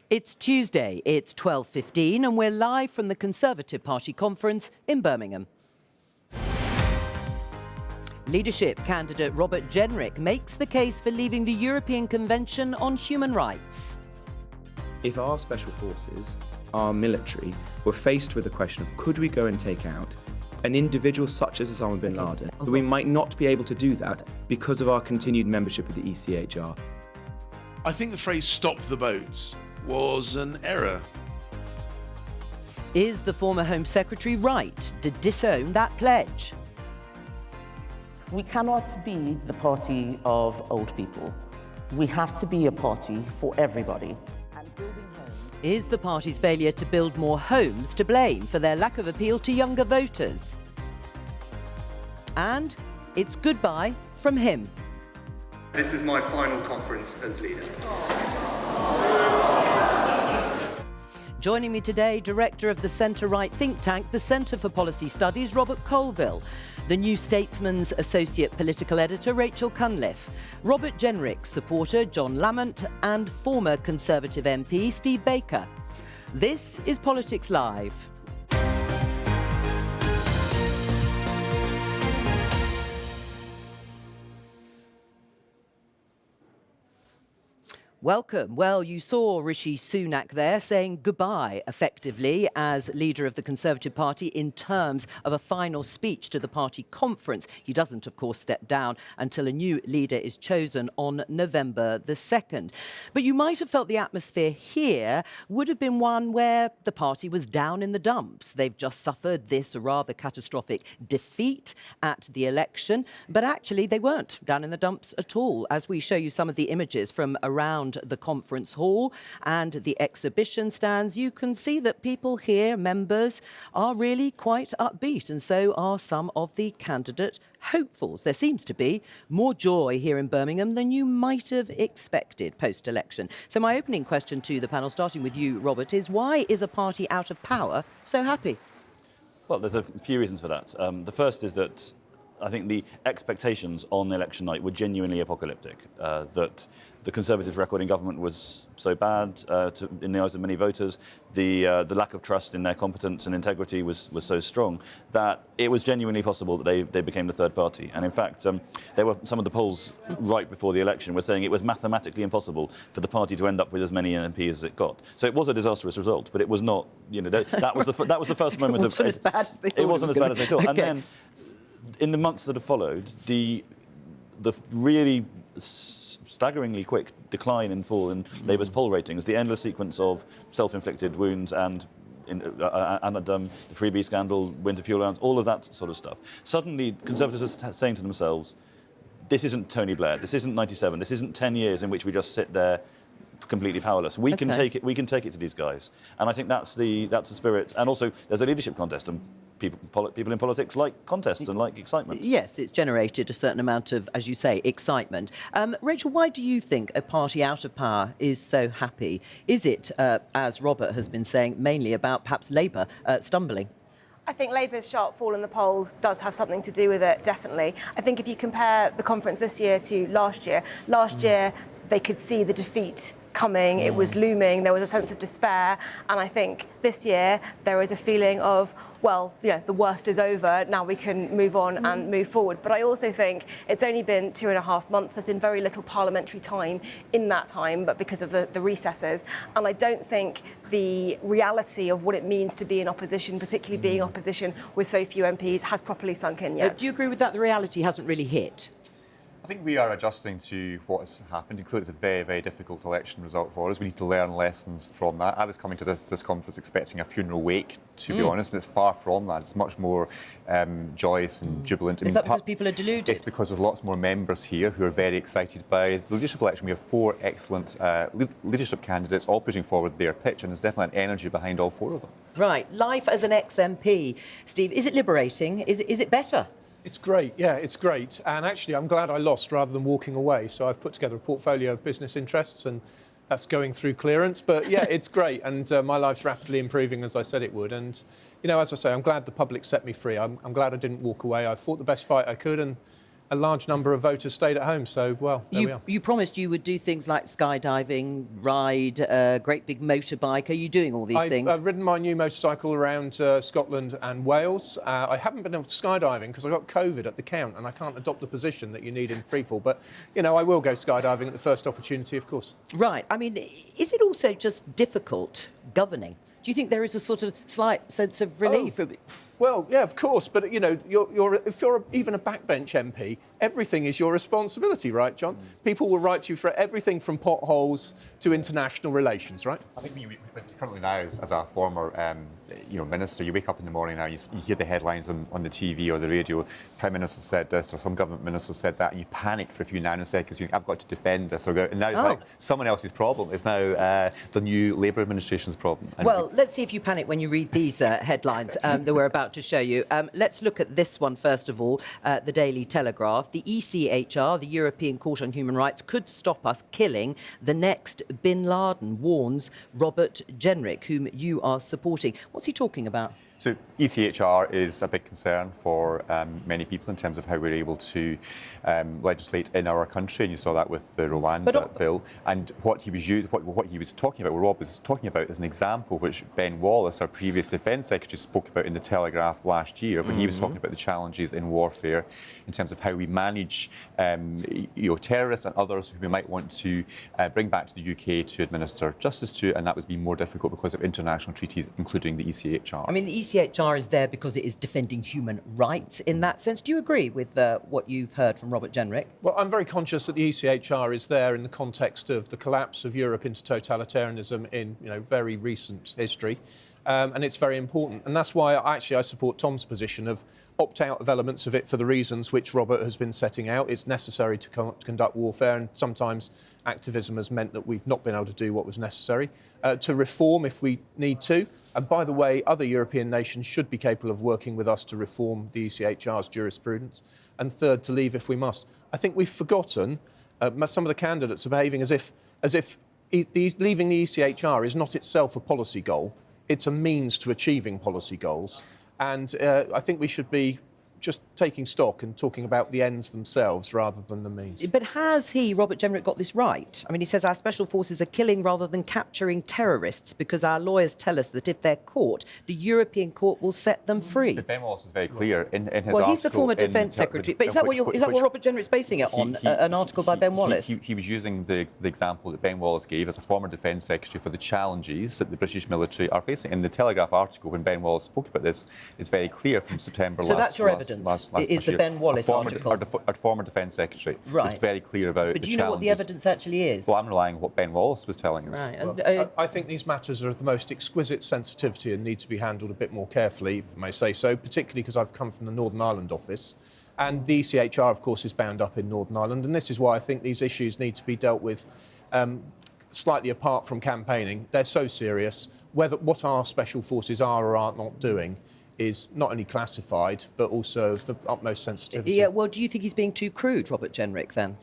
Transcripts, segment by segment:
It's Tuesday, it's 12:15 and we're live from the Conservative Party conference in Birmingham. Leadership candidate Robert Jenrick makes the case for leaving the European Convention on Human Rights. If our special forces, our military, were faced with the question of could we go and take out an individual such as Osama bin Laden, we might not be able to do that because of our continued membership of the ECHR. I think the phrase "stop the boats" was an error. Is the former Home Secretary right to disown that pledge? We cannot be the party of old people. We have to be a party for everybody. And building homes. Is the party's failure to build more homes to blame for their lack of appeal to younger voters? And it's goodbye from him. This is my final conference as leader. Joining me today, director of the centre-right think tank, the Centre for Policy Studies, Robert Colville, the New Statesman's associate political editor, Rachel Cunliffe, Robert Jenrick's supporter, John Lamont, and former Conservative MP, Steve Baker. This is Politics Live. Welcome. Well, you saw Rishi Sunak there saying goodbye, effectively, as leader of the Conservative Party in terms of a final speech to the party conference. He doesn't, of course, step down until a new leader is chosen on November the 2nd. But you might have felt the atmosphere here would have been one where the party was down in the dumps. They've just suffered this rather catastrophic defeat at the election, but actually they weren't down in the dumps at all, as we show you some of the images from around the conference hall and the exhibition stands. You can see that people here, members, are really quite upbeat, and so are some of the candidate hopefuls. There seems to be more joy here in Birmingham than you might have expected post-election. So my opening question to the panel, starting with you, Robert, is why is a party out of power so happy? Well, there's a few reasons for that. The first is that I think the expectations on election night were genuinely apocalyptic, that the Conservatives' record in government was so bad in the eyes of many voters, the lack of trust in their competence and integrity was so strong that it was genuinely possible that they became the third party. And in fact, there were some of the polls right before the election were saying it was mathematically impossible for the party to end up with as many MPs as it got. So it was a disastrous result, but it was not, you know, that was the first moment of... It wasn't as bad as they thought. It wasn't as bad as they thought. Okay. And then, in the months that have followed, the really staggeringly quick decline in Labour's poll ratings, the endless sequence of self-inflicted wounds and the freebie scandal, winter fuel allowance, all of that sort of stuff. Suddenly, Conservatives are saying to themselves, this isn't Tony Blair, this isn't 97, this isn't 10 years in which we just sit there completely powerless. We can take it. We can take it to these guys, and I think that's the spirit. And also, there's a leadership contest, and people in politics like contests and like excitement. Yes, it's generated a certain amount of, as you say, excitement. Rachel, why do you think a party out of power is so happy? Is it, as Robert has been saying, mainly about perhaps Labour stumbling? I think Labour's sharp fall in the polls does have something to do with it, definitely. I think if you compare the conference this year to last year they could see the defeat coming, it was looming, there was a sense of despair, and I think this year there is a feeling of, well, you know, the worst is over, now we can move on and move forward. But I also think it's only been 2.5 months, there's been very little parliamentary time in that time, but because of the recesses, and I don't think the reality of what it means to be in opposition, particularly being opposition with so few MPs, has properly sunk in yet. Do you agree with that? The reality hasn't really hit? I think we are adjusting to what has happened. Clearly, it's a very, very difficult election result for us. We need to learn lessons from that. I was coming to this conference expecting a funeral wake, to be honest, and it's far from that. It's much more joyous and jubilant. Is that because people are deluded? It's because there's lots more members here who are very excited by the leadership election. We have 4 excellent leadership candidates all pushing forward their pitch, and there's definitely an energy behind all 4 of them. Right. Life as an ex-MP, Steve, is it liberating? Is it better? It's great, yeah, it's great. And actually, I'm glad I lost rather than walking away. So I've put together a portfolio of business interests, and that's going through clearance. But yeah, it's great. And my life's rapidly improving, as I said it would. And, you know, as I say, I'm glad the public set me free. I'm glad I didn't walk away. I fought the best fight I could, and a large number of voters stayed at home. So, well, there we are. You promised you would do things like skydiving, ride a great big motorbike. Are you doing all these things? I've ridden my new motorcycle around Scotland and Wales. I haven't been able to skydiving because I got COVID at the count and I can't adopt the position that you need in freefall. But, you know, I will go skydiving at the first opportunity, of course. Right. I mean, is it also just difficult governing? Do you think there is a sort of slight sense of relief? Well, yeah, of course, but you know, if you're even a backbench MP, everything is your responsibility, right, John? People will write to you for everything from potholes to international relations, right? I think currently now, as a former minister, you wake up in the morning now, you hear the headlines on the TV or the radio. Prime Minister said this, or some government minister said that, and you panic for a few nanoseconds. You think, I've got to defend this, or go. And now it's like someone else's problem. It's now the new Labour administration's problem. And well, let's see if you panic when you read these headlines that we're about to show you. Let's look at this one first of all, the Daily Telegraph. The ECHR, the European Court on Human Rights, could stop us killing the next bin Laden, warns Robert Jenrick, whom you are supporting. What's he talking about? So ECHR is a big concern for many people in terms of how we're able to legislate in our country, and you saw that with the Rwanda bill. And what he was talking about, what Rob was talking about, is an example which Ben Wallace, our previous Defence Secretary, spoke about in the Telegraph last year, when he was talking about the challenges in warfare in terms of how we manage terrorists and others who we might want to bring back to the UK to administer justice to, and that was being more difficult because of international treaties, including the ECHR. I mean, the ECHR is there because it is defending human rights in that sense. Do you agree with what you've heard from Robert Jenrick? Well, I'm very conscious that the ECHR is there in the context of the collapse of Europe into totalitarianism in very recent history. And it's very important. And that's why I support Tom's position of opt out of elements of it for the reasons which Robert has been setting out. It's necessary to conduct warfare, and sometimes activism has meant that we've not been able to do what was necessary. To reform if we need to. And by the way, other European nations should be capable of working with us to reform the ECHR's jurisprudence. And third, to leave if we must. I think we've forgotten, some of the candidates are behaving as if leaving the ECHR is not itself a policy goal. It's a means to achieving policy goals. And I think we should be just taking stock and talking about the ends themselves rather than the means. But has Robert Jenrick, got this right? I mean, he says our special forces are killing rather than capturing terrorists because our lawyers tell us that if they're caught, the European court will set them free. But Ben Wallace is very clear in his article. Well, he's the former Defence Secretary. But is that what Robert Jenrick's basing it on, an article by Ben Wallace? He was using the example that Ben Wallace gave as a former Defence Secretary for the challenges that the British military are facing. In the Telegraph article, when Ben Wallace spoke about this, it's very clear from September last year. So that's your evidence? Is the Ben Wallace article? Our former Defence Secretary was very clear about the challenges. But do you know what the evidence actually is? Well, I'm relying on what Ben Wallace was telling us. Right. Well, I think these matters are of the most exquisite sensitivity and need to be handled a bit more carefully, if I may say so, particularly because I've come from the Northern Ireland office. And the ECHR, of course, is bound up in Northern Ireland. And this is why I think these issues need to be dealt with slightly apart from campaigning. They're so serious. What our special forces are or are not doing is not only classified, but also of the utmost sensitivity. Yeah, well, do you think he's being too crude, Robert Jenrick, then?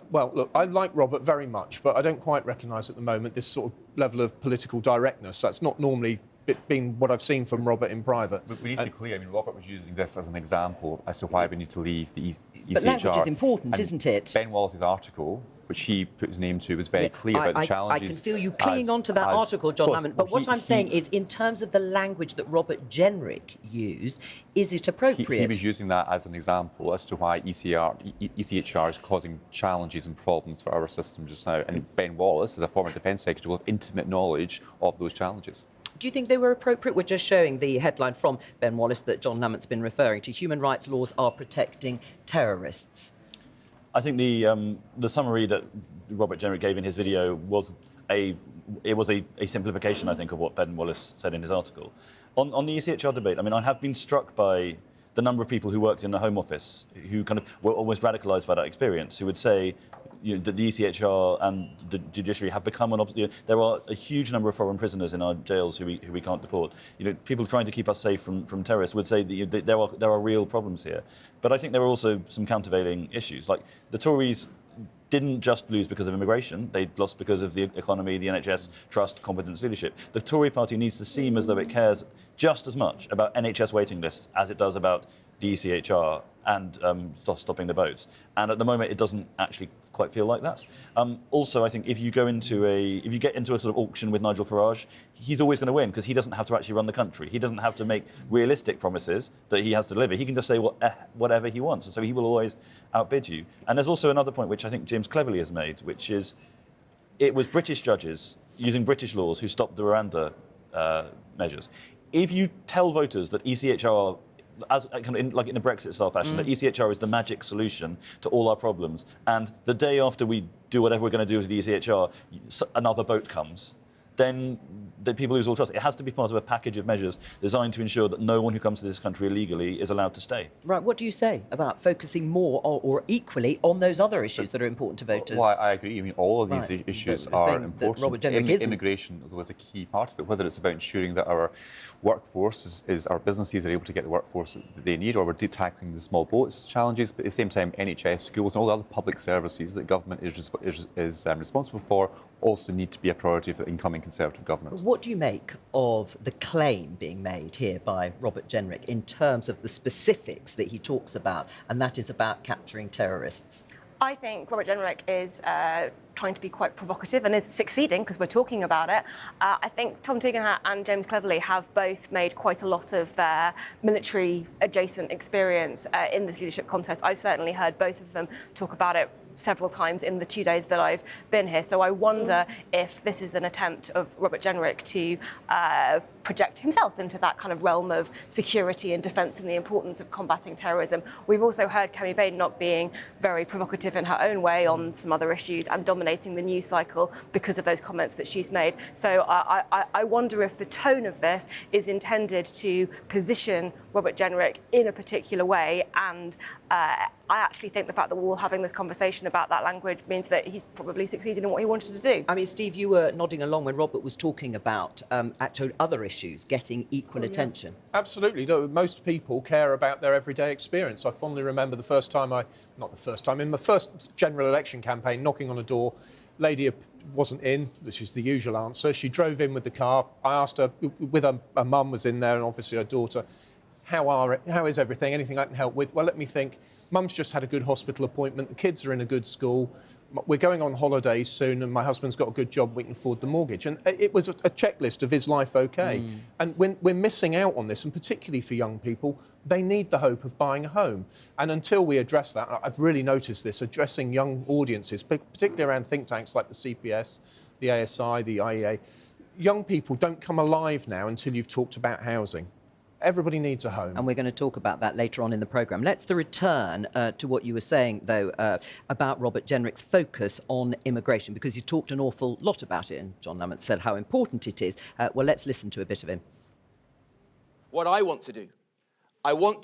Well, look, I like Robert very much, but I don't quite recognise at the moment this sort of level of political directness. That's not normally been what I've seen from Robert in private. But we need to be clear, I mean, Robert was using this as an example as to why we need to leave the ECHR. But language is important, isn't it? Ben Wallace's article, which he put his name to, was very clear about the challenges. I can feel you clinging on to that article, John Lamont. But what I'm saying is, in terms of the language that Robert Jenrick used, is it appropriate? He was using that as an example as to why ECHR is causing challenges and problems for our system just now. And Ben Wallace, as a former Defence Secretary, will have intimate knowledge of those challenges. Do you think they were appropriate? We're just showing the headline from Ben Wallace that John Lamont's been referring to. Human rights laws are protecting terrorists. I think the summary that Robert Jenrick gave in his video was a simplification, I think, of what Ben Wallace said in his article. On the ECHR debate, I mean, I have been struck by the number of people who worked in the Home Office who kind of were almost radicalised by that experience, who would say that the ECHR and the judiciary have become there are a huge number of foreign prisoners in our jails who we can't deport. People trying to keep us safe from terrorists would say that there are real problems here. But I think there are also some countervailing issues. Like, the Tories didn't just lose because of immigration, they lost because of the economy, the NHS, trust, competence, leadership. The Tory party needs to seem as though it cares just as much about NHS waiting lists as it does about the ECHR and stopping the boats. And at the moment, it doesn't actually quite feel like that. Also, I think if you get into a sort of auction with Nigel Farage, he's always going to win because he doesn't have to actually run the country. He doesn't have to make realistic promises that he has to deliver. He can just say whatever he wants, and so he will always outbid you. And there's also another point which I think James cleverly has made, which is it was British judges using British laws who stopped the Rwanda measures. If you tell voters that ECHR, like in a Brexit style fashion, that ECHR is the magic solution to all our problems, and the day after we do whatever we're going to do with the ECHR, another boat comes, then the people lose all trust. It has to be part of a package of measures designed to ensure that no one who comes to this country illegally is allowed to stay. Right, what do you say about focusing more or equally on those other issues that are important to voters? Well, I agree. I mean, all of these issues are important. Robert Jenrick isn't. Immigration was a key part of it, whether it's about ensuring that our workforce our businesses are able to get the workforce that they need, or we're tackling the small boats challenges, but at the same time, NHS, schools, and all the other public services that government is responsible for also need to be a priority for the incoming Conservative government. What do you make of the claim being made here by Robert Jenrick in terms of the specifics that he talks about, and that is about capturing terrorists? I think Robert Jenrick is trying to be quite provocative and is succeeding because we're talking about it. I think Tom Tugendhat and James Cleverly have both made quite a lot of their military adjacent experience in this leadership contest. I've certainly heard both of them talk about it several times in the 2 days that I've been here. So I wonder if this is an attempt of Robert Jenrick to project himself into that kind of realm of security and defence and the importance of combating terrorism. We've also heard Kemi Badenoch being very provocative in her own way on some other issues and dominating the news cycle because of those comments that she's made. So I wonder if the tone of this is intended to position Robert Jenrick in a particular way, and I actually think the fact that we're all having this conversation about that language means that he's probably succeeded in what he wanted to do. I mean, Steve, you were nodding along when Robert was talking about actual other issues getting equal attention. Absolutely. Most people care about their everyday experience. I fondly remember the first time in my first general election campaign, knocking on a door, lady wasn't in, which is the usual answer. She drove in with the car. I asked her, with her mum was in there and obviously her daughter, how is everything? Anything I can help with? Well, let me think. Mum's just had a good hospital appointment. The kids are in a good school. We're going on holidays soon, and my husband's got a good job. We can afford the mortgage. And it was a checklist of is life okay? And when we're missing out on this, and particularly for young people, they need the hope of buying a home. And until we address that, I've really noticed this, addressing young audiences, particularly around think tanks like the CPS, the ASI, the IEA. Young people don't come alive now until you've talked about housing. Everybody needs a home. And we're going to talk about that later on in the programme. Let's return to what you were saying, though, about Robert Jenrick's focus on immigration, because he talked an awful lot about it, and John Lamont said how important it is. Well, let's listen to a bit of him. What I want to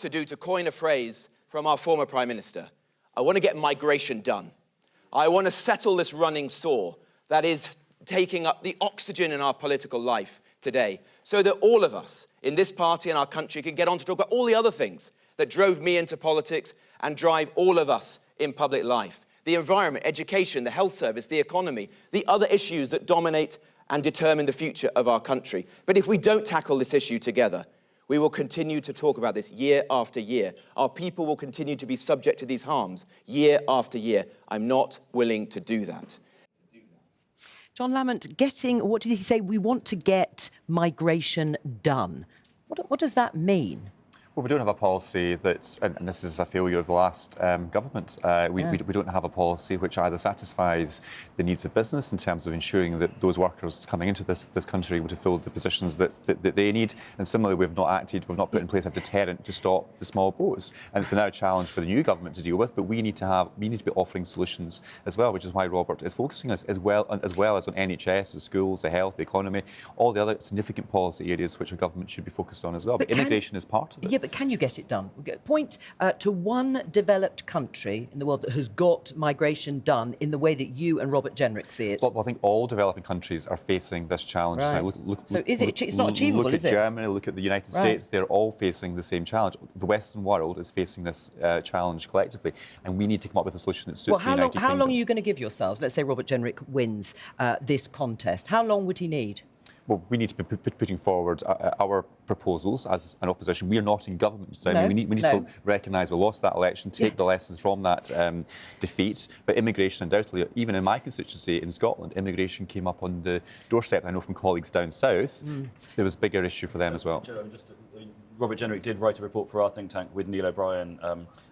do, to coin a phrase from our former Prime Minister, I want to get migration done. I want to settle this running sore that is taking up the oxygen in our political life today, so that all of us in this party and our country can get on to talk about all the other things that drove me into politics and drive all of us in public life. The environment, education, the health service, the economy, the other issues that dominate and determine the future of our country. But if we don't tackle this issue together, we will continue to talk about this year after year. Our people will continue to be subject to these harms year after year. I'm not willing to do that. John Lamont, what did he say? We want to get migration done. What does that mean? Well, we don't have a policy that's, and this is a failure of the last government, we don't have a policy which either satisfies the needs of business in terms of ensuring that those workers coming into this country would fill the positions that they need, and similarly we've not put in place a deterrent to stop the small boats, and it's now a challenge for the new government to deal with, but we need to be offering solutions as well, which is why Robert is focusing us as well as on NHS, the schools, the health, the economy, all the other significant policy areas which a government should be focused on as well, but immigration is part of it. Yeah, but can you get it done? Point to one developed country in the world that has got migration done in the way that you and Robert Jenrick see it. Well, I think all developing countries are facing this challenge. Right. It's not achievable, is it? Look at Germany, look at the United States, they're all facing the same challenge. The Western world is facing this challenge collectively, and we need to come up with a solution that suits the United Kingdom. How long are you going to give yourselves? Let's say Robert Jenrick wins this contest. How long would he need? well, we need to be putting forward our proposals as an opposition. We are not in government, so I mean, we need to recognise we lost that election, take the lessons from that defeat. But immigration, undoubtedly, even in my constituency in Scotland, immigration came up on the doorstep. I know from colleagues down south, there was a bigger issue for them as well. Robert Jenrick did write a report for our think tank with Neil O'Brien,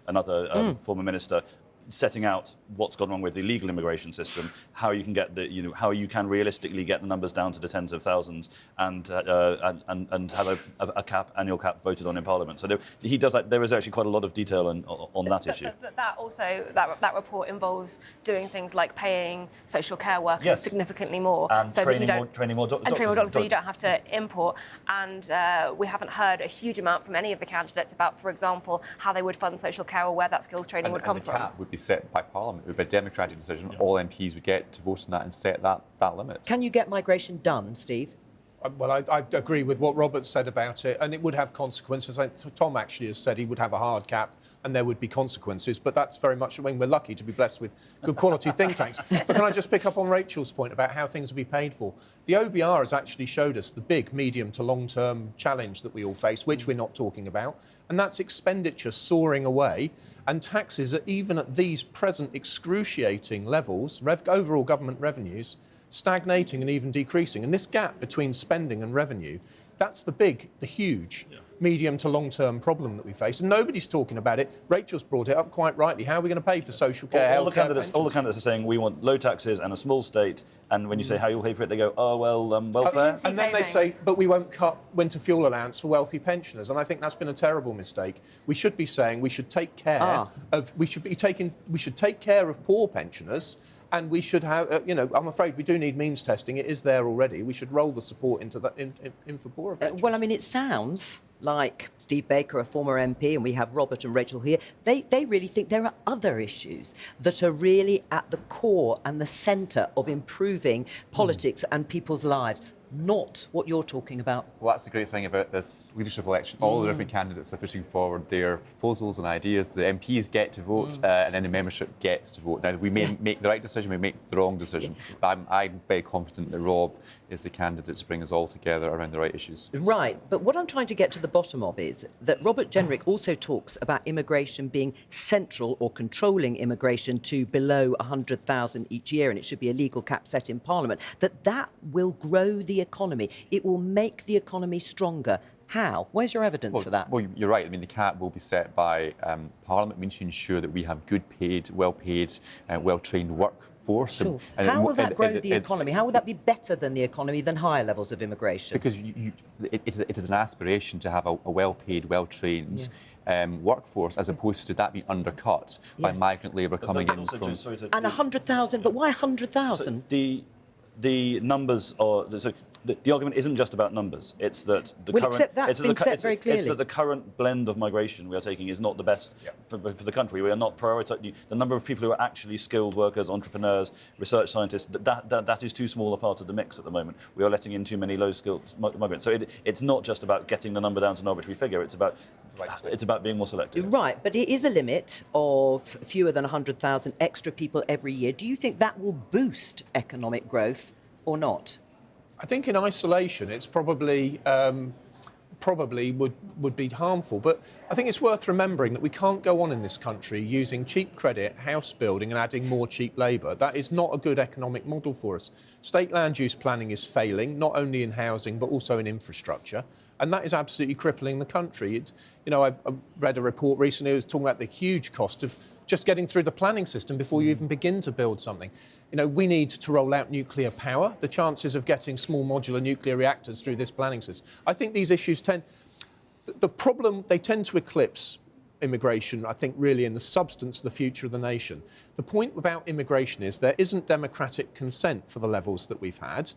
another former minister, setting out what's gone wrong with the legal immigration system, how you can get how you can realistically get the numbers down to the tens of thousands, and have a annual cap voted on in Parliament. So he does that. There is actually quite a lot of detail on that issue. That report involves doing things like paying social care workers significantly more, and so training more doctors, so you don't have to import. And we haven't heard a huge amount from any of the candidates about, for example, how they would fund social care or where that skills training would come from. Would be set by Parliament. It would be a democratic decision. All MPs would get to vote on that and set that limit. Can you get migration done, Steve? Well, I agree with what Robert said about it, and it would have consequences. Tom actually has said he would have a hard cap and there would be consequences, but that's very much, I mean, we're lucky to be blessed with good quality think tanks. But can I just pick up on Rachel's point about how things will be paid for? The OBR has actually showed us the big medium to long-term challenge that we all face, which we're not talking about, and that's expenditure soaring away, and taxes, even at these present excruciating levels, overall government revenues, stagnating and even decreasing. And this gap between spending and revenue, that's the huge medium to long-term problem that we face. And nobody's talking about it. Rachel's brought it up quite rightly. How are we going to pay for social care, all the candidates are saying we want low taxes and a small state. And when you say how you'll pay for it, they go, oh, well, welfare. And then they say, but we won't cut winter fuel allowance for wealthy pensioners. And I think that's been a terrible mistake. We should be saying we should take care we should take care of poor pensioners. And we should have, I'm afraid we do need means testing. It is there already. We should roll the support into that in for poorer pensioners. Well, I mean, it sounds like Steve Baker, a former MP, and we have Robert and Rachel here, they really think there are other issues that are really at the core and the centre of improving politics and people's lives. Not what you're talking about. Well, that's the great thing about this leadership election. All the different candidates are pushing forward their proposals and ideas. The MPs get to vote, and then the membership gets to vote. Now, we may make the right decision, we may make the wrong decision, but I'm very confident that Rob is the candidate to bring us all together around the right issues. Right, but what I'm trying to get to the bottom of is that Robert Jenrick also talks about immigration being central or controlling immigration to below 100,000 each year, and it should be a legal cap set in Parliament, that will grow the economy. It will make the economy stronger. How? Where's your evidence for that? Well, you're right. I mean, the cap will be set by Parliament. We need to ensure that we have good paid, well-paid, well-trained workforce. Sure. How will that grow the economy? How will that be better than the economy, than higher levels of immigration? Because it is an aspiration to have a well-paid, well-trained workforce, as opposed to that being undercut by migrant labour coming in from... And 100,000, but why 100,000? So the numbers are... The argument isn't just about numbers. It's that the current blend of migration we are taking is not the best for the country. We are not prioritising the number of people who are actually skilled workers, entrepreneurs, research scientists. That is too small a part of the mix at the moment. We are letting in too many low-skilled migrants. So it's not just about getting the number down to an arbitrary figure. It's about being more selective. Right, but it is a limit of fewer than 100,000 extra people every year. Do you think that will boost economic growth or not? I think in isolation it's probably would be harmful, but I think it's worth remembering that we can't go on in this country using cheap credit, house building and adding more cheap labour. That is not a good economic model for us. State land use planning is failing, not only in housing but also in infrastructure, and that is absolutely crippling the country. I read a report recently that was talking about the huge cost of just getting through the planning system before you even begin to build something. We need to roll out nuclear power. The chances of getting small modular nuclear reactors through this planning system. I think these issues tend to eclipse immigration, I think, really in the substance of the future of the nation. The point about immigration is there isn't democratic consent for the levels that we've had.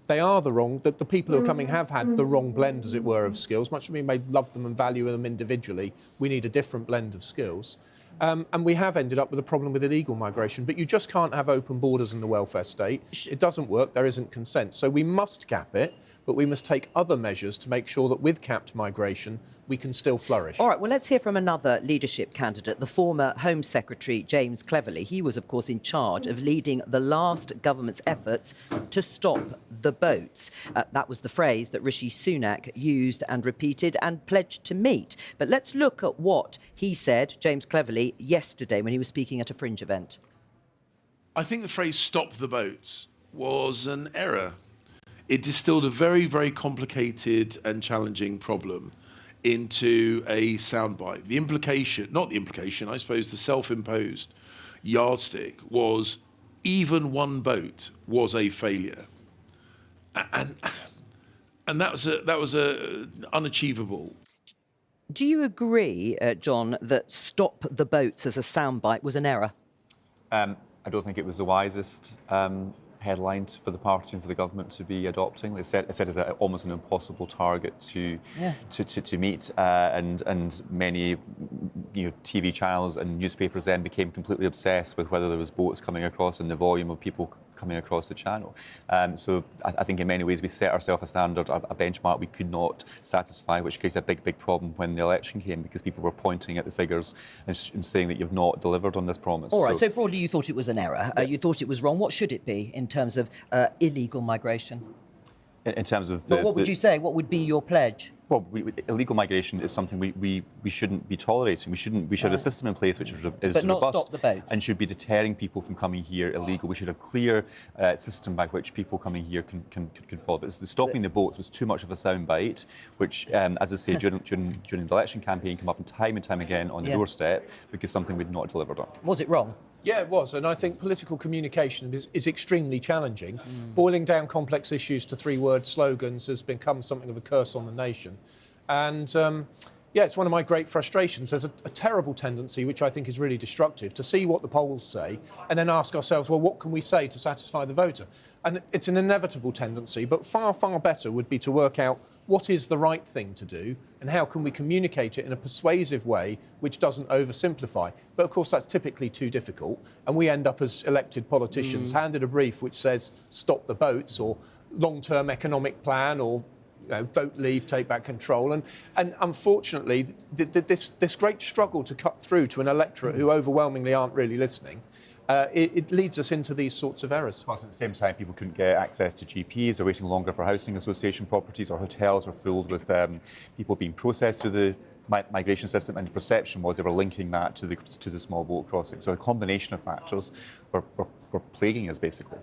They are the people who are coming have had the wrong blend, as it were, of skills. Much as we may love them and value them individually, we need a different blend of skills. And we have ended up with a problem with illegal migration. But you just can't have open borders in the welfare state. It doesn't work. There isn't consent. So we must cap it, but we must take other measures to make sure that with capped migration, we can still flourish. All right, well, let's hear from another leadership candidate, the former Home Secretary, James Cleverly. He was, of course, in charge of leading the last government's efforts to stop the boats. That was the phrase that Rishi Sunak used and repeated and pledged to meet. But let's look at what he said, James Cleverly, yesterday when he was speaking at a Fringe event. I think the phrase "stop the boats" was an error. It distilled a very, very complicated and challenging problem into a soundbite. The implication, not the implication, I suppose the self-imposed yardstick was even one boat was a failure. And that was unachievable. Do you agree, John, that "stop the boats" as a soundbite was an error? I don't think it was the wisest headline for the party and for the government to be adopting. It said it's almost an impossible target to meet, and many TV channels and newspapers then became completely obsessed with whether there was boats coming across and the volume of people coming across the channel. So I think in many ways we set ourselves a standard, a benchmark we could not satisfy, which created a big problem when the election came, because people were pointing at the figures and saying that you've not delivered on this promise. All right, so broadly you thought it was an error. You thought it was wrong. What should it be in terms of illegal migration? In terms of what would you say? What would be your pledge? Well, illegal migration is something we shouldn't be tolerating. We should have a system in place which is but not robust stop the boats. and should be deterring people from coming here illegal. We should have a clear system by which people coming here can follow. But stopping the boats was too much of a soundbite, which, as I say, during the election campaign came up time and time again on the doorstep because something we'd not delivered on. Was it wrong? Yeah, it was, and I think political communication is extremely challenging. Boiling down complex issues to three-word slogans has become something of a curse on the nation. And it's one of my great frustrations. There's a terrible tendency, which I think is really destructive, to see what the polls say and then ask ourselves, well, what can we say to satisfy the voter? And it's an inevitable tendency, but far, far better would be to work out what is the right thing to do and how can we communicate it in a persuasive way which doesn't oversimplify. But of course that's typically too difficult, and we end up as elected politicians handed a brief which says stop the boats or long-term economic plan or vote leave, take back control. And unfortunately this great struggle to cut through to an electorate who overwhelmingly aren't really listening, it leads us into these sorts of errors. Plus, at the same time, people couldn't get access to GPs, or waiting longer for housing association properties, or hotels are filled with people being processed through the migration system, and the perception was they were linking that to the small boat crossing. So a combination of factors were plaguing us, basically.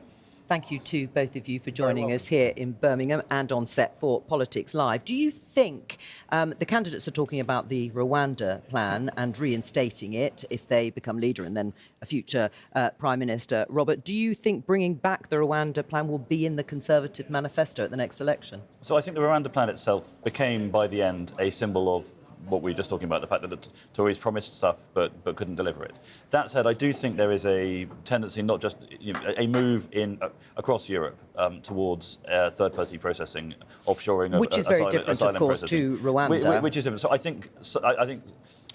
Thank you to both of you for joining us here in Birmingham and on set for Politics Live. Do you think the candidates are talking about the Rwanda Plan and reinstating it if they become leader and then a future Prime Minister? Robert, do you think bringing back the Rwanda Plan will be in the Conservative manifesto at the next election? So I think the Rwanda Plan itself became, by the end, a symbol of what we were just talking about, the fact that the Tories promised stuff but couldn't deliver it. That said, I do think there is a tendency, not just a move across Europe towards third-party processing, offshoring, which is very different, of course, to Rwanda. Which is different. So I think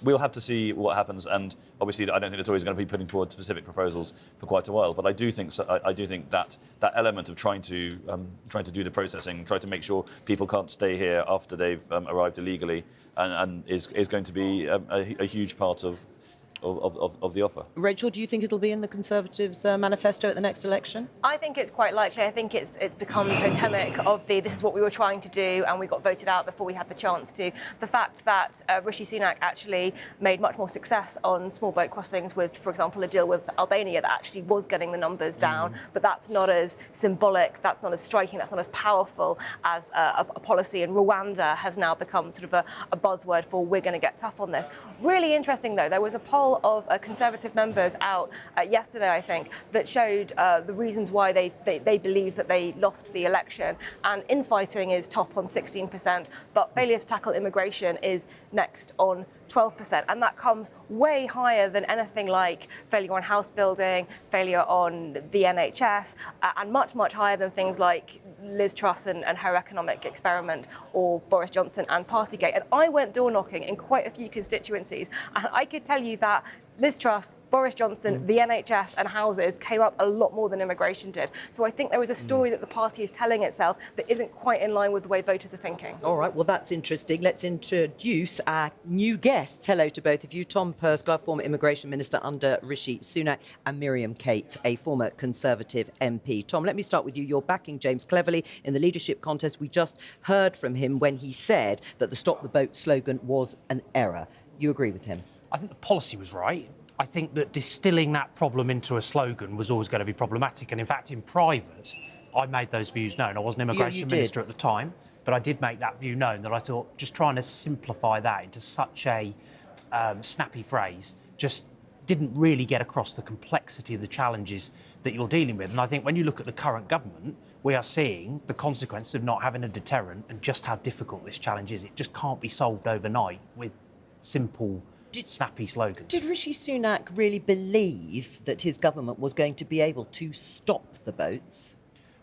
we'll have to see what happens, and obviously I don't think the Tories are going to be putting forward specific proposals for quite a while. But I do think that element of trying to do the processing, try to make sure people can't stay here after they've arrived illegally, and is going to be a huge part of the offer. Rachel, do you think it'll be in the Conservatives' manifesto at the next election? I think it's quite likely. I think it's become totemic of this is what we were trying to do and we got voted out before we had the chance to. The fact that Rishi Sunak actually made much more success on small boat crossings with, for example, a deal with Albania that actually was getting the numbers down, but that's not as symbolic, that's not as striking, that's not as powerful as a policy. And Rwanda has now become sort of a buzzword for we're going to get tough on this. Really interesting, though, there was a poll of Conservative members out yesterday, I think, that showed the reasons why they believe that they lost the election. And infighting is top on 16%, but failure to tackle immigration is next on 12%, and that comes way higher than anything like failure on house building, failure on the NHS, and much, much higher than things like Liz Truss and her economic experiment, or Boris Johnson and Partygate. And I went door knocking in quite a few constituencies, and I could tell you that Liz Truss, Boris Johnson, the NHS and houses came up a lot more than immigration did. So I think there is a story that the party is telling itself that isn't quite in line with the way voters are thinking. All right, well, that's interesting. Let's introduce our new guests. Hello to both of you. Tom Pursglove, former Immigration Minister under Rishi Sunak, and Miriam Kate, a former Conservative MP. Tom, let me start with you. You're backing James Cleverly in the leadership contest. We just heard from him when he said that the Stop the Boat slogan was an error. You agree with him? I think the policy was right. I think that distilling that problem into a slogan was always going to be problematic. And in fact, in private, I made those views known. I wasn't Immigration Minister at the time, but I did make that view known, that I thought just trying to simplify that into such a snappy phrase just didn't really get across the complexity of the challenges that you're dealing with. And I think when you look at the current government, we are seeing the consequence of not having a deterrent and just how difficult this challenge is. It just can't be solved overnight with simple, snappy slogans. Did Rishi Sunak really believe that his government was going to be able to stop the boats?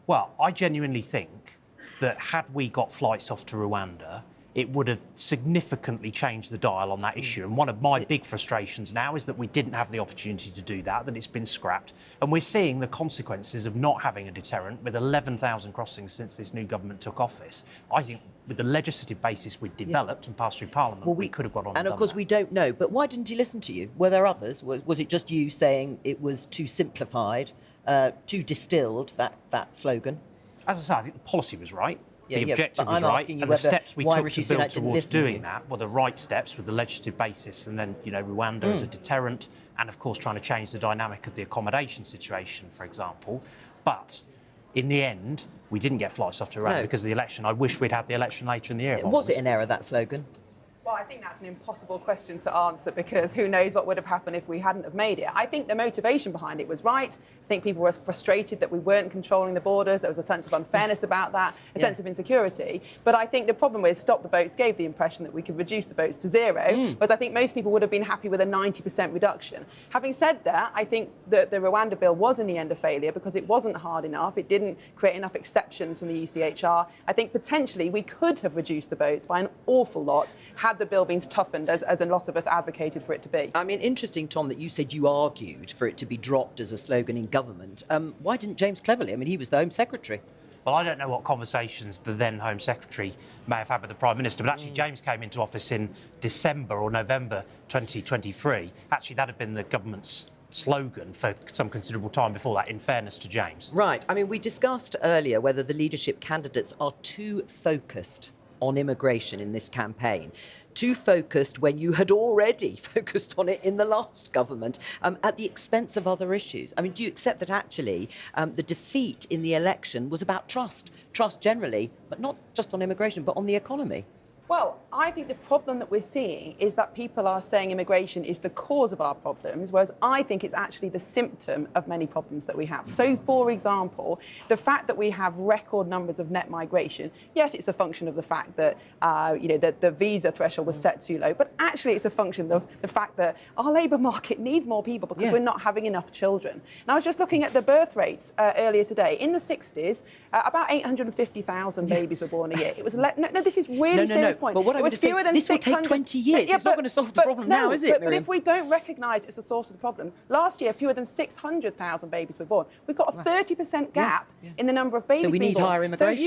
Well, I genuinely think that had we got flights off to Rwanda, it would have significantly changed the dial on that issue. And one of my big frustrations now is that we didn't have the opportunity to do that, that it's been scrapped. And we're seeing the consequences of not having a deterrent with 11,000 crossings since this new government took office. I think with the legislative basis we'd developed and passed through Parliament, we could have got on and of course, we don't know. But why didn't he listen to you? Were there others? Was it just you saying it was too simplified, too distilled, that slogan? As I say, I think the policy was right. The Yeah, objective but was I'm right, asking you and the steps we why took Rishi to build Sunak didn't towards listen to you. doing that were the right steps with the legislative basis, and then, Rwanda as a deterrent, and of course trying to change the dynamic of the accommodation situation, for example. But in the end, we didn't get flights off to Rwanda because of the election. I wish we'd had the election later in the year. Was it an error, that slogan? Well, I think that's an impossible question to answer, because who knows what would have happened if we hadn't have made it. I think the motivation behind it was right. I think people were frustrated that we weren't controlling the borders. There was a sense of unfairness about that, a sense of insecurity. But I think the problem is Stop the Boats gave the impression that we could reduce the boats to zero, whereas I think most people would have been happy with a 90% reduction. Having said that, I think that the Rwanda bill was in the end a failure because it wasn't hard enough. It didn't create enough exceptions from the ECHR. I think potentially we could have reduced the boats by an awful lot had the bill been toughened, as a lot of us advocated for it to be. I mean, interesting, Tom, that you said you argued for it to be dropped as a slogan in government. Why didn't James Cleverly? I mean, he was the Home Secretary. Well, I don't know what conversations the then Home Secretary may have had with the Prime Minister, but actually James came into office in December or November 2023. Actually, that had been the government's slogan for some considerable time before that, in fairness to James. Right. I mean, we discussed earlier whether the leadership candidates are too focused on immigration in this campaign. Too focused when you had already focused on it in the last government, at the expense of other issues. I mean, do you accept that actually the defeat in the election was about trust generally, but not just on immigration, but on the economy? Well, I think the problem that we're seeing is that people are saying immigration is the cause of our problems, whereas I think it's actually the symptom of many problems that we have. So, for example, the fact that we have record numbers of net migration, yes, it's a function of the fact that, the visa threshold was set too low, but actually it's a function of the fact that our labour market needs more people because we're not having enough children. And I was just looking at the birth rates earlier today. In the 60s, about 850,000 babies were born a year. It was this is really serious point. But what it was fewer than this will take 20 years. It's not going to solve the problem now, is it, But if we don't recognise it's the source of the problem, last year fewer than 600,000 babies were born. We've got a 30% gap in the number of babies being born. So we need higher immigration.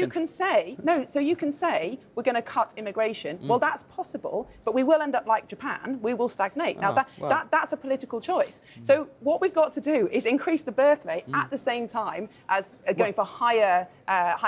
So you can say we're going to cut immigration. Well, that's possible, but we will end up like Japan. We will stagnate. Now that's a political choice. So what we've got to do is increase the birth rate at the same time as going for higher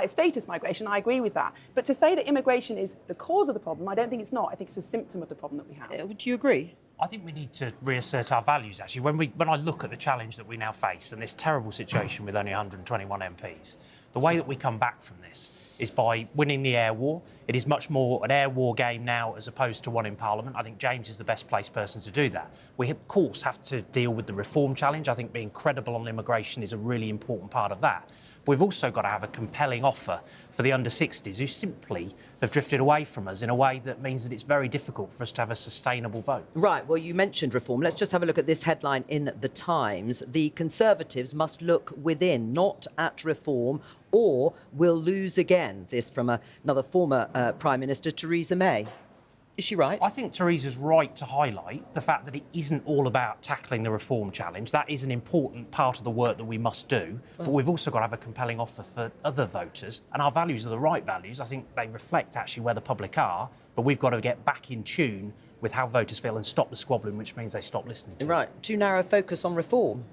status migration. I agree with that. But to say that immigration is the cause of the problem, I don't think it's not. I think it's a symptom of the problem that we have. Would you agree? I think we need to reassert our values, actually. When I look at the challenge that we now face and this terrible situation with only 121 MPs, the way that we come back from this is by winning the air war. It is much more an air war game now as opposed to one in Parliament. I think James is the best placed person to do that. We, of course, have to deal with the reform challenge. I think being credible on immigration is a really important part of that. We've also got to have a compelling offer for the under-60s who simply have drifted away from us in a way that means that it's very difficult for us to have a sustainable vote. Right, well, you mentioned reform. Let's just have a look at this headline in The Times. The Conservatives must look within, not at reform, or we'll lose again. This from another former Prime Minister, Theresa May. Is she right? I think Theresa's right to highlight the fact that it isn't all about tackling the reform challenge. That is an important part of the work that we must do. But we've also got to have a compelling offer for other voters. And our values are the right values. I think they reflect actually where the public are. But we've got to get back in tune with how voters feel and stop the squabbling, which means they stop listening to us. Right. Too narrow focus on reform.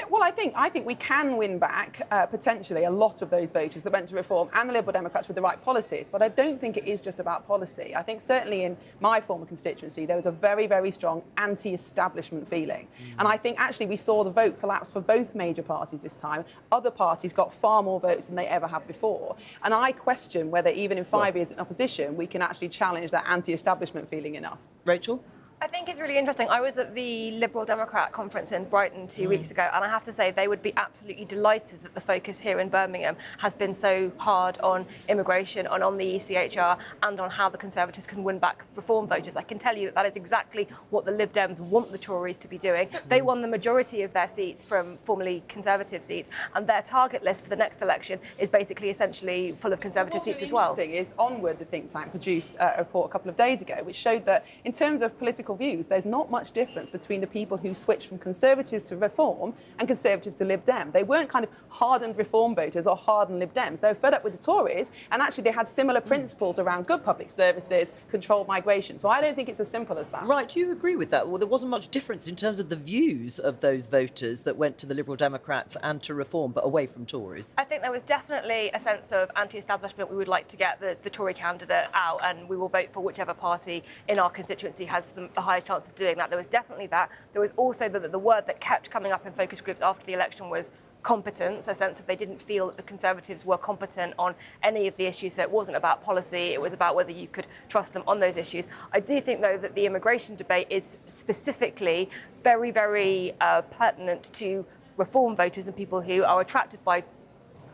Well, I think we can win back potentially a lot of those voters that went to reform and the Liberal Democrats with the right policies. But I don't think it is just about policy. I think certainly in my former constituency, there was a very, very strong anti-establishment feeling. And I think actually we saw the vote collapse for both major parties this time. Other parties got far more votes than they ever have before. And I question whether even in 5 years in opposition, we can actually challenge that anti-establishment feeling enough. Rachel? I think it's really interesting. I was at the Liberal Democrat conference in Brighton 2 weeks ago, and I have to say they would be absolutely delighted that the focus here in Birmingham has been so hard on immigration and on the ECHR and on how the Conservatives can win back reform voters. I can tell you that that is exactly what the Lib Dems want the Tories to be doing. They won the majority of their seats from formerly Conservative seats, and their target list for the next election is basically essentially full of Conservative seats as well. What's really interesting is Onward, the think tank, produced a report a couple of days ago which showed that in terms of political views, there's not much difference between the people who switched from Conservatives to Reform and Conservatives to Lib Dem. They weren't kind of hardened Reform voters or hardened Lib Dems. They were fed up with the Tories, and actually they had similar principles around good public services, controlled migration. So I don't think it's as simple as that. Right, do you agree with that? Well, there wasn't much difference in terms of the views of those voters that went to the Liberal Democrats and to Reform, but away from Tories. I think there was definitely a sense of anti-establishment. We would like to get the Tory candidate out, and we will vote for whichever party in our constituency has the highest chance of doing that. There was definitely that. There was also the word that kept coming up in focus groups after the election was competence, a sense of they didn't feel that the Conservatives were competent on any of the issues. So it wasn't about policy, it was about whether you could trust them on those issues. I do think, though, that the immigration debate is specifically very, very pertinent to Reform voters and people who are attracted by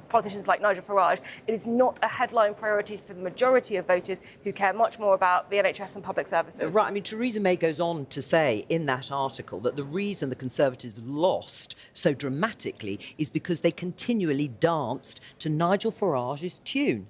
politicians like Nigel Farage. It is not a headline priority for the majority of voters who care much more about the NHS and public services. Right, I mean, Theresa May goes on to say in that article that the reason the Conservatives lost so dramatically is because they continually danced to Nigel Farage's tune.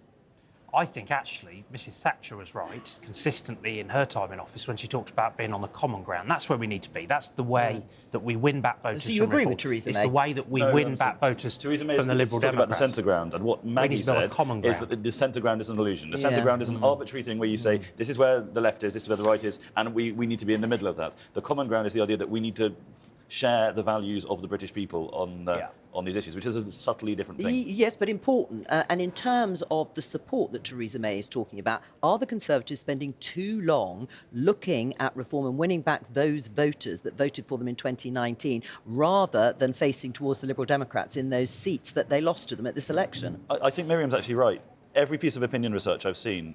I think actually Mrs Thatcher was right consistently in her time in office when she talked about being on the common ground. That's where we need to be. That's the way that we win back voters. So you agree with Theresa May? It's the way that we win back voters Theresa May from the Liberal talking about the Democrats. centre ground, and what Maggie said is that the centre ground is an illusion. The centre ground is an arbitrary thing where you say this is where the left is, this is where the right is, and we need to be in the middle of that. The common ground is the idea that we need to share the values of the British people on these issues, which is a subtly different thing. Yes, but important. And in terms of the support that Theresa May is talking about, are the Conservatives spending too long looking at reform and winning back those voters that voted for them in 2019, rather than facing towards the Liberal Democrats in those seats that they lost to them at this election? I think Miriam's actually right. Every piece of opinion research I've seen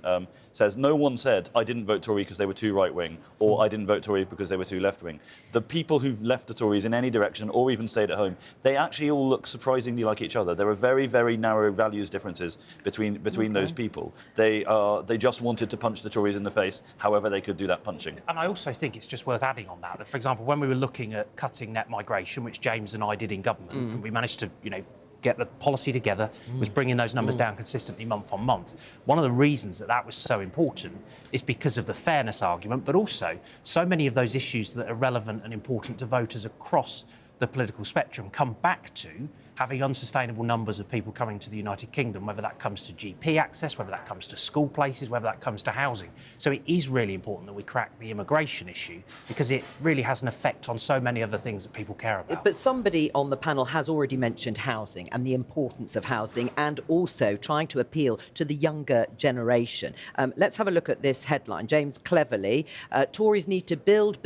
says no one said, I didn't vote Tory because they were too right-wing, or I didn't vote Tory because they were too left-wing. The people who've left the Tories in any direction, or even stayed at home, they actually all look surprisingly like each other. There are very, very narrow values differences between those people. They just wanted to punch the Tories in the face, however they could do that punching. And I also think it's just worth adding on that, for example, when we were looking at cutting net migration, which James and I did in government, and we managed to, get the policy together, was bringing those numbers down consistently month on month. One of the reasons that was so important is because of the fairness argument, but also so many of those issues that are relevant and important to voters across the political spectrum come back to having unsustainable numbers of people coming to the United Kingdom, whether that comes to GP access, whether that comes to school places, whether that comes to housing. So it is really important that we crack the immigration issue, because it really has an effect on so many other things that people care about. But somebody on the panel has already mentioned housing and the importance of housing, and also trying to appeal to the younger generation. Let's have a look at this headline. James cleverly, Tories need to build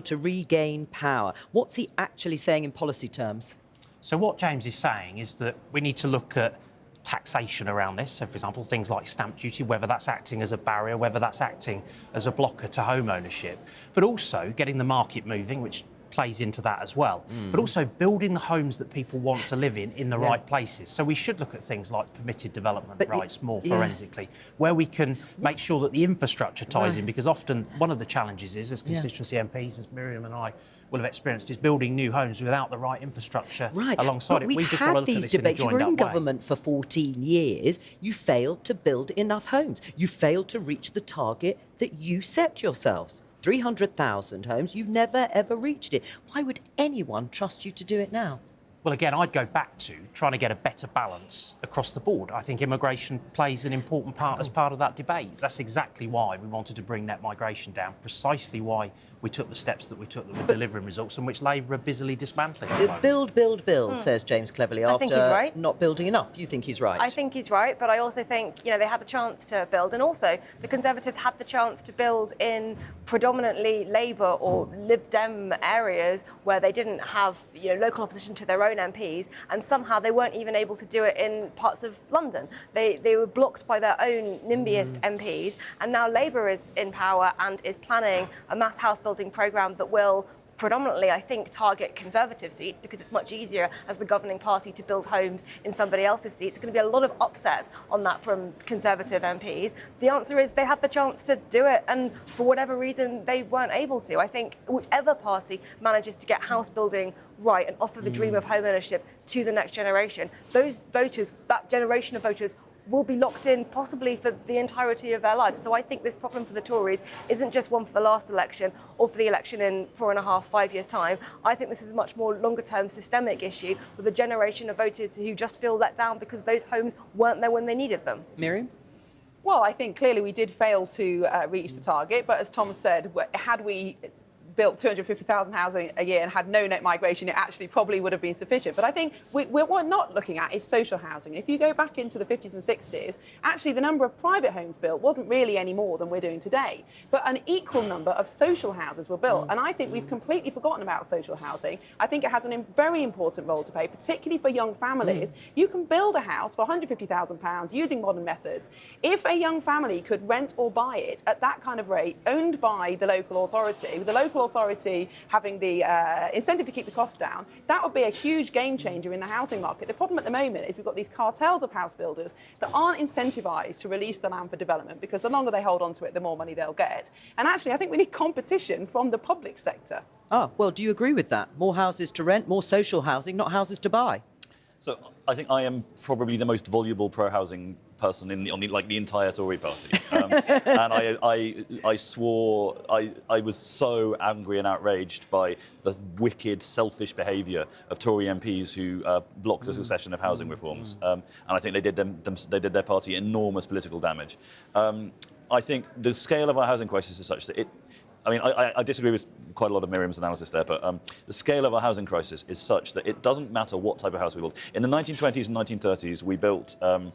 to regain power. What's he actually saying in policy terms? So what James is saying is that we need to look at taxation around this. So, for example, things like stamp duty, whether that's acting as a barrier, whether that's acting as a blocker to home ownership, but also getting the market moving, which plays into that as well. But also building the homes that people want to live in the right places. So we should look at things like permitted development rights more forensically, where we can make sure that the infrastructure ties in, because often one of the challenges is, as constituency MPs, as Miriam and I will have experienced, is building new homes without the right infrastructure alongside it. We just want to look at this debates. You were in government for 14 years. You failed to build enough homes. You failed to reach the target that you set yourselves. 300,000 homes. You've never, ever reached it. Why would anyone trust you to do it now? Well, again, I'd go back to trying to get a better balance across the board. I think immigration plays an important part as part of that debate. That's exactly why we wanted to bring net migration down, precisely why we took the steps that we took that were delivering results, and which Labour are busily dismantling. Build, says James Cleverly, after think he's right. not building enough. You think he's right? I think he's right, but I also think, they had the chance to build, and also the Conservatives had the chance to build in predominantly Labour or Lib Dem areas where they didn't have, local opposition to their own MPs, and somehow they weren't even able to do it in parts of London. They were blocked by their own NIMBYist MPs, and now Labour is in power and is planning a mass house building programme that will predominantly, I think, target Conservative seats, because it's much easier as the governing party to build homes in somebody else's seats. There's going to be a lot of upset on that from Conservative MPs. The answer is they had the chance to do it, and for whatever reason, they weren't able to. I think whichever party manages to get house building right and offer the dream of home ownership to the next generation, those voters, that generation of voters, will be locked in possibly for the entirety of their lives. So I think this problem for the Tories isn't just one for the last election or for the election in 4.5, 5 years' time. I think this is a much more longer-term systemic issue for the generation of voters who just feel let down because those homes weren't there when they needed them. Miriam? Well, I think clearly we did fail to reach the target, but as Tom said, had we built 250,000 housing a year and had no net migration, it actually probably would have been sufficient. But I think what we're not looking at is social housing. If you go back into the 50s and 60s, actually the number of private homes built wasn't really any more than we're doing today. But an equal number of social houses were built. And I think we've completely forgotten about social housing. I think it has a very important role to play, particularly for young families. You can build a house for £150,000 using modern methods. If a young family could rent or buy it at that kind of rate, owned by the local authority, with the local authority having the incentive to keep the costs down, that would be a huge game changer in the housing market. The problem at the moment is we've got these cartels of house builders that aren't incentivised to release the land for development, because the longer they hold on to it, the more money they'll get. And actually, I think we need competition from the public sector. Well, do you agree with that? More houses to rent, more social housing, not houses to buy? So I think I am probably the most voluble pro-housing person on the entire Tory party, and I swore I was so angry and outraged by the wicked, selfish behaviour of Tory MPs who blocked a succession of housing reforms, and I think they did their party enormous political damage. I think the scale of our housing crisis is such that I disagree with quite a lot of Miriam's analysis there, but the scale of our housing crisis is such that it doesn't matter what type of house we build. In the 1920s and 1930s, we built, the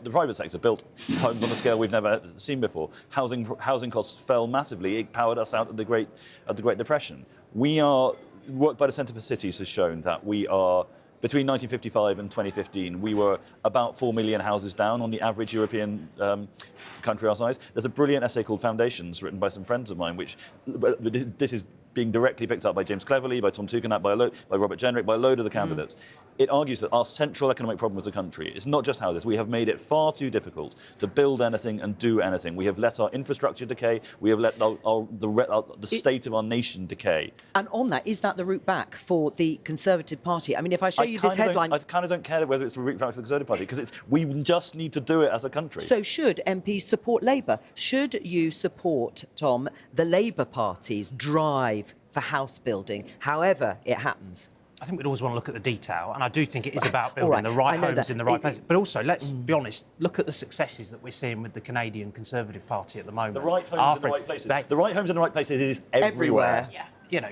private sector built homes on a scale we've never seen before. Housing costs fell massively. It powered us out of the Great Depression. Work by the Centre for Cities has shown that we are, between 1955 and 2015, we were about 4 million houses down on the average European country our size. There's a brilliant essay called Foundations, written by some friends of mine, which this is being directly picked up by James Cleverly, by Tom Tugendhat, by Robert Jenrick, by a load of the candidates. It argues that our central economic problem as a country is not just houses. We have made it far too difficult to build anything and do anything. We have let our infrastructure decay. We have let the state of our nation decay. And on that, is that the route back for the Conservative Party? I mean, if I show you this headline... I kind of don't care whether it's the route back for the Conservative Party, because we just need to do it as a country. So should MPs support Labour? Should you support, Tom, the Labour Party's drive for house building, however it happens? I think we'd always want to look at the detail, and I do think it is about building the right homes in the right places. But also, let's be honest, look at the successes that we're seeing with the Canadian Conservative Party at the moment. The right homes in the right places. The right homes in the right places is everywhere. Yeah.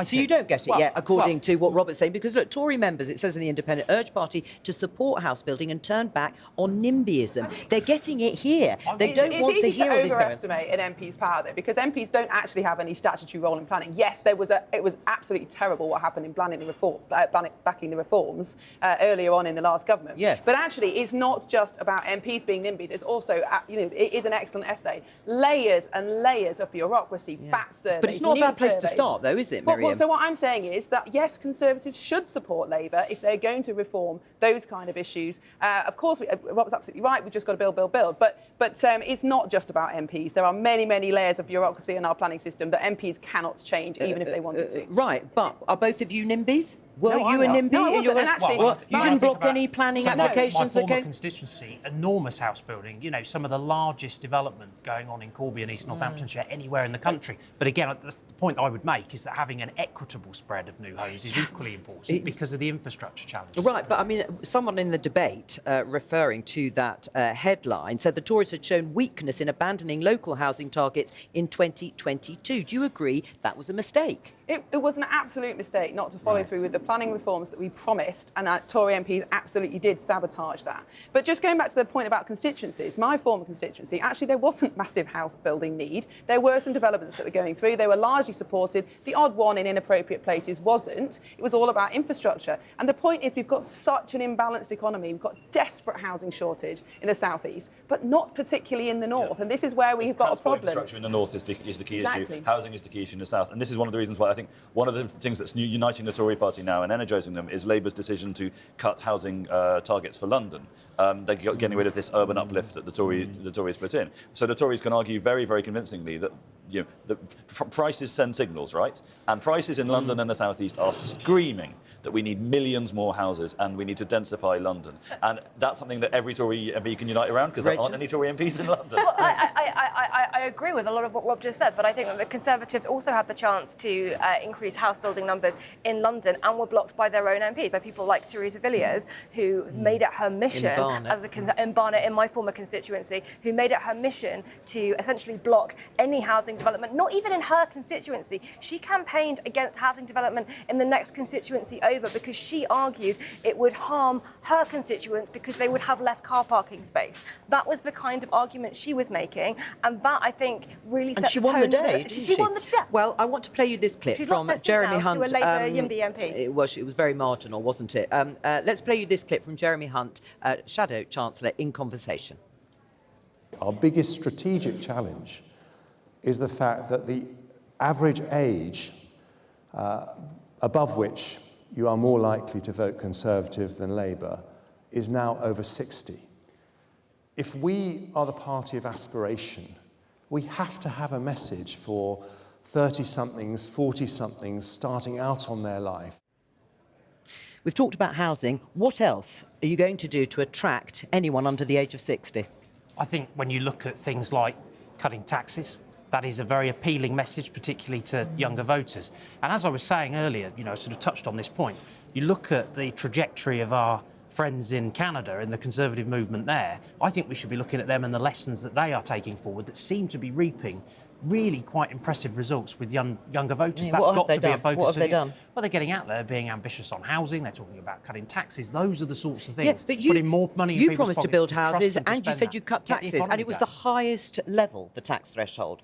So you don't get it yet, according to what Robert's saying, because look, Tory members, it says in the Independent, urge party to support house building and turn back on NIMBYism. They're getting it here. They don't want to hear what is going on. It's easy to overestimate an MP's power, though, because MPs don't actually have any statutory role in planning. Yes, it was absolutely terrible what happened in backing the reforms earlier on in the last government. Yes. But actually, it's not just about MPs being NIMBYs. It's also, it is an excellent essay. Layers and layers of bureaucracy, VAT surveys, But it's not a bad place to start, though, is it, Miriam? Miriam. So what I'm saying is that, yes, Conservatives should support Labour if they're going to reform those kind of issues. Of course, Rob's absolutely right, we've just got to build, build, build. But it's not just about MPs. There are many, many layers of bureaucracy in our planning system that MPs cannot change, even if they wanted to. Right, but are both of you NIMBYs? Were No, you a NIMBY? No, I wasn't. And actually, you didn't block any planning applications my that former came? constituency, enormous house building, you know, some of the largest development going on in Corby and East Northamptonshire anywhere in the country. But again, the point I would make is that having an equitable spread of new homes is equally important because of the infrastructure challenges. Right, but I mean, someone in the debate referring to that headline said the Tories had shown weakness in abandoning local housing targets in 2022. Do you agree that was a mistake? It was an absolute mistake not to follow through with the planning reforms that we promised, and Tory MPs absolutely did sabotage that. But just going back to the point about constituencies, my former constituency, actually there wasn't massive house building need. There were some developments that were going through. They were largely supported. The odd one in inappropriate places wasn't. It was all about infrastructure. And the point is we've got such an imbalanced economy. We've got desperate housing shortage in the southeast, but not particularly in the north. And this is where we've got a problem. Infrastructure in the north is the key Exactly. issue. Housing is the key issue in the south. And this is one of the reasons why I think one of the things that's uniting the Tory party now and energising them is Labour's decision to cut housing targets for London. They're getting rid of this urban uplift that the Tories put in. So the Tories can argue very, very convincingly that the prices send signals, right? And prices in London and the southeast are screaming that we need millions more houses and we need to densify London. And that's something that every Tory MP can unite around because there aren't any Tory MPs in London. Well, I agree with a lot of what Rob just said, but I think that the Conservatives also had the chance to increase house building numbers in London and were blocked by their own MPs, by people like Theresa Villiers, who made it her mission, in Barnet, in my former constituency, who made it her mission to essentially block any housing development, not even in her constituency. She campaigned against housing development in the next constituency over because she argued it would harm her constituents because they would have less car parking space. That was the kind of argument she was making, and that, I think, really set the tone. And she won the day, didn't she? She won the day. Well, I want to play you this clip from Jeremy Hunt. To a Labour YIMBY MP. It was very marginal, wasn't it? Let's play you this clip from Jeremy Hunt, Shadow Chancellor, in conversation. Our biggest strategic challenge is the fact that the average age above which you are more likely to vote Conservative than Labour is now over 60. If we are the party of aspiration, we have to have a message for 30-somethings, 40-somethings starting out on their life. We've talked about housing. What else are you going to do to attract anyone under the age of 60? I think when you look at things like cutting taxes, that is a very appealing message, particularly to younger voters. And as I was saying earlier, you know, sort of touched on this point, you look at the trajectory of our friends in Canada and the Conservative movement there, I think we should be looking at them and the lessons that they are taking forward that seem to be reaping really quite impressive results with younger voters. That's got to be a focus. What have they done? Well, they're getting out there, being ambitious on housing. They're talking about cutting taxes. Those are the sorts of things. Yes, but putting more money in people's promised to build pockets houses, trust them to and you spend said that. you cut Get the taxes, economy and it was going. the highest level. The tax threshold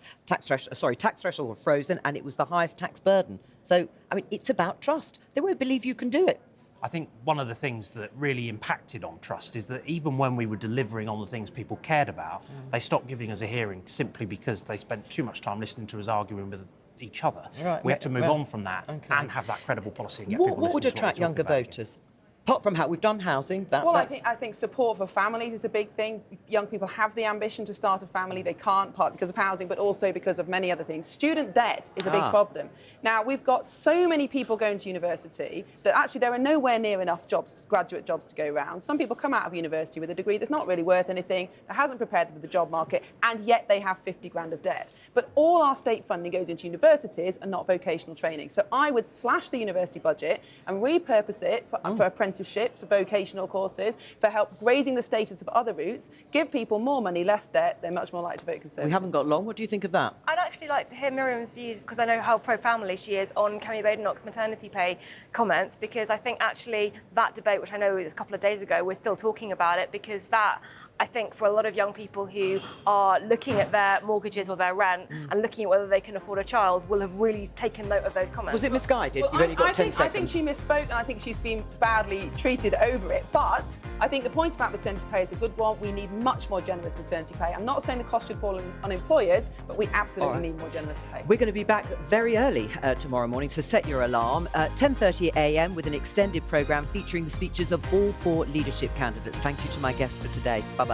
was frozen, and it was the highest tax burden. So, I mean, it's about trust. They won't believe you can do it. I think one of the things that really impacted on trust is that even when we were delivering on the things people cared about, they stopped giving us a hearing simply because they spent too much time listening to us arguing with each other. Right, we have to move on from that and have that credible policy and get people What would listening to attract what we're younger talking about. voters? Apart from how we've done housing, Well, I think support for families is a big thing. Young people have the ambition to start a family. They can't, part because of housing, but also because of many other things. Student debt is a big problem. Now, we've got so many people going to university that actually there are nowhere near enough jobs, graduate jobs to go around. Some people come out of university with a degree that's not really worth anything, that hasn't prepared them for the job market, and yet they have 50 grand of debt. But all our state funding goes into universities and not vocational training. So I would slash the university budget and repurpose it for apprenticeships, for vocational courses, for help raising the status of other routes, give people more money, less debt, they're much more likely to vote Conservative. We haven't got long. What do you think of that? I'd actually like to hear Miriam's views, because I know how pro-family she is, on Kemi Badenoch's maternity pay comments, because I think actually that debate, which I know was a couple of days ago, we're still talking about it, because that, I think for a lot of young people who are looking at their mortgages or their rent and looking at whether they can afford a child will have really taken note of those comments. Was it misguided? Well, You've only got 10 I seconds. think she misspoke, and I think she's been badly treated over it. But I think the point about maternity pay is a good one. We need much more generous maternity pay. I'm not saying the cost should fall on employers, but we absolutely need more generous pay. We're going to be back very early tomorrow morning, so set your alarm. 10:30 a.m. with an extended programme featuring the speeches of all 4 leadership candidates. Thank you to my guests for today. Bye-bye.